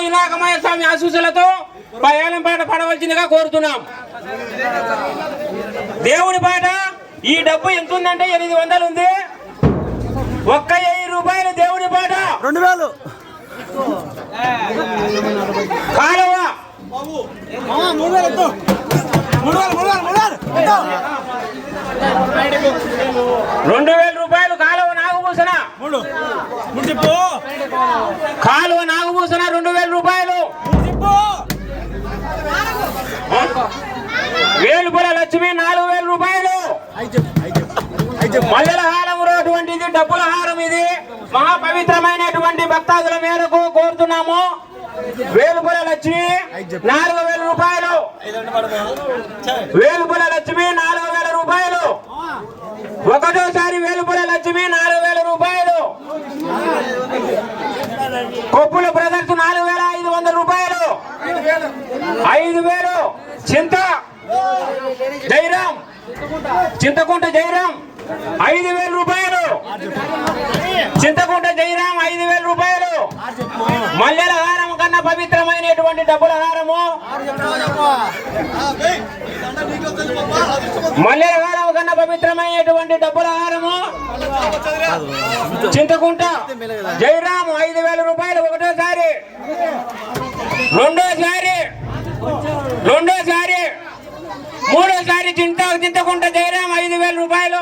ఆదినాగమయ స్వామి ఆశీస్సులతో పయాలం పాట పడవలసిందిగా కోరుతున్నాం. దేవుని పాట ఈ డబ్బు ఎంత ఉందంటే 800 ఉంది. 1000 రూపాయలు దేవుని పాట. 2000 కాలువ 2000 రూపాయలు కాలువ నాగభూషణ. కాలువ నాగభూషణ 2000 రూపాయలు. వేలుపుల లక్ష్మి 4000 రూపాయలు. మల్లెల హారం అటువంటిది డబ్బుల హారం. ఇది మహాపవిత్రమైనటువంటి భక్తాదుల మేరకు కోరుతున్నాము. వేలుపుల లక్ష్మి 4000 రూపాయలు. వేలుపుల లక్ష్మి 4000 రూపాయలు. ఒకటోసారి వేలుపుల లక్ష్మి 4000 రూపాయలు. కొప్పుల బ్రదర్స్ 4500 రూపాయలు. 5000 జైరాం చింతకుంట జైరాం 5000 రూపాయలు. చింతకుంట జైరాం 5000 రూపాయలు. మల్లెల హారం కన్నా పవిత్రమైనటువంటి డబ్బుల హారము. మల్లెల హారం కన్నా పవిత్రమైనటువంటి డబ్బుల హారము. చింతకుంట జైరాం 5000 రూపాయలు. ఒకటోసారి. రెండోసారి మూడోసారి చింతకుంట జైరాం 5000 రూపాయలు.